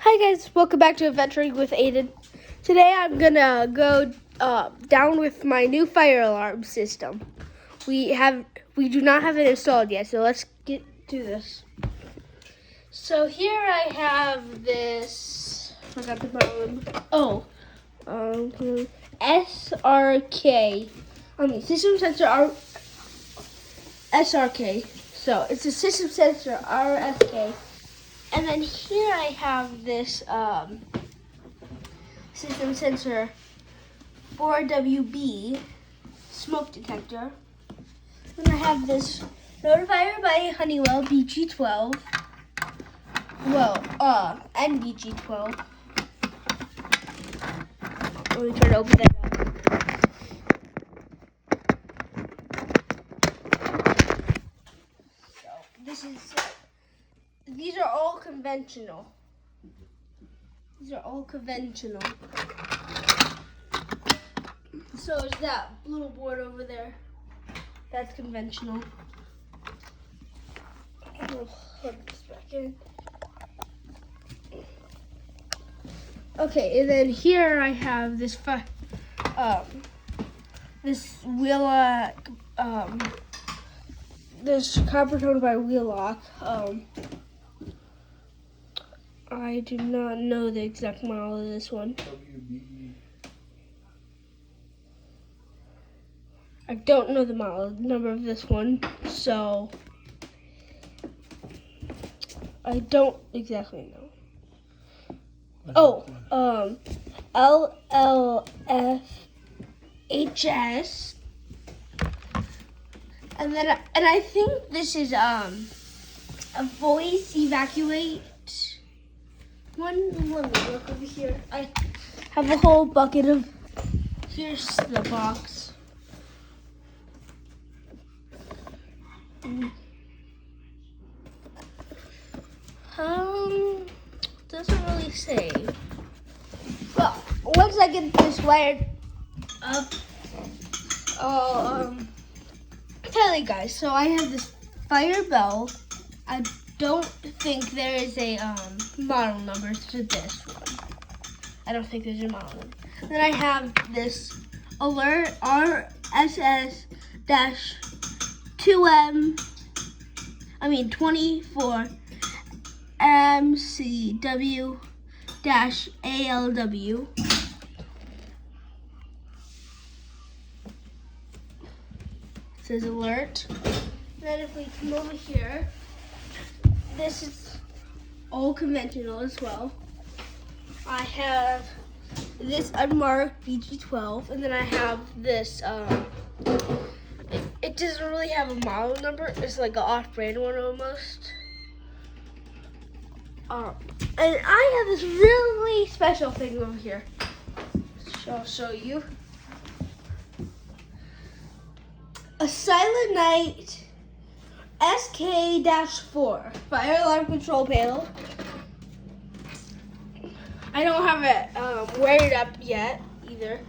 Hi guys, welcome back to Adventuring with Aiden. Today I'm gonna go down with my new fire alarm system. We do not have it installed yet, so let's get to this. So here I have this. Forgot the model. SRK. System sensor SRK. So it's a system sensor RSK. And then here I have this system sensor 4WB smoke detector. Then I have this notifier by Honeywell BG12. And BG12. Let me try to open that up. So these are all conventional. So is that little board over there. That's conventional. I'll put this back in. Okay, and then here I have this Wheelock, this copper tone by Wheelock. I do not know the exact model of this one. WB. I don't know the model number of this one, so I don't exactly know. LLFHS, and I think this is a voice evacuate one. Let me look over here. I have a whole bucket of. Here's the box. Doesn't really say. Well, once I get this wired up, I'll tell you guys. So I have this fire bell. I don't think there is a model number to this one. I don't think there's a model number. Then I have this alert RSS-24 MCW-ALW. It says alert. Then if we come over here, this is all conventional as well. I have this unmarked BG12, and then I have this, it doesn't really have a model number. It's like an off-brand one almost. And I have this really special thing over here. So I'll show you. A Silent Night SK-4 fire alarm control panel. I don't have it wired up yet either.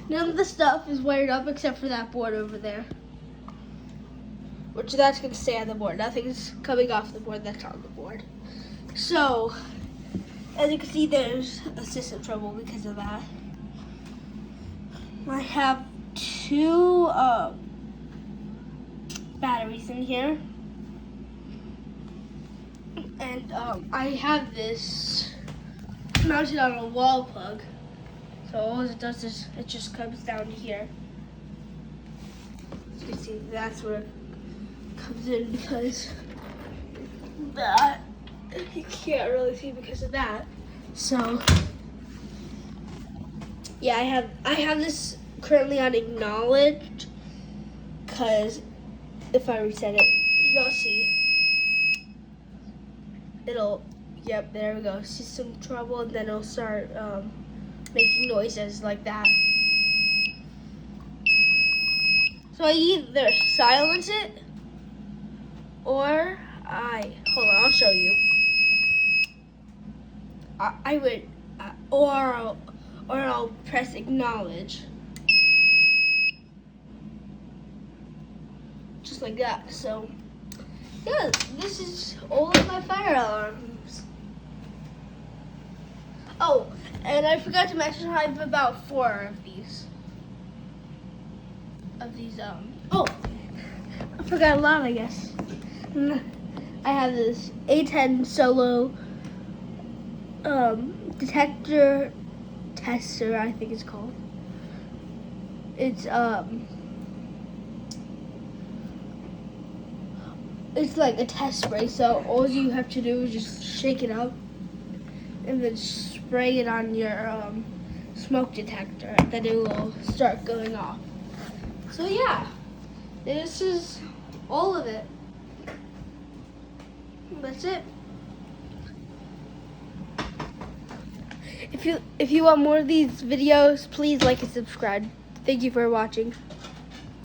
None of the stuff is wired up except for that board over there. Which that's going to stay on the board. Nothing's coming off the board that's on the board. So, as you can see, there's a system trouble because of that. I have two batteries in here. And I have this mounted on a wall plug. So all it does is it just comes down to here. As you can see, that's where it comes in because that you can't really see because of that. So yeah, I have this currently on acknowledged because if I reset it, you'll see. Yep, there we go. System trouble, and then it'll start making noises like that. So I either silence it, or hold on, I'll show you. I would, or I'll press acknowledge. Just like that, so. Yeah, this is all of my fire alarms. Oh, and I forgot to mention I have about 4 of these. Oh, I forgot a lot, I guess. I have this A10 Solo detector tester, I think it's called. It's like a test spray, so all you have to do is just shake it up and then spray it on your smoke detector, and then it will start going off. So yeah, this is all of it. That's it. If you want more of these videos, please like and subscribe. Thank you for watching.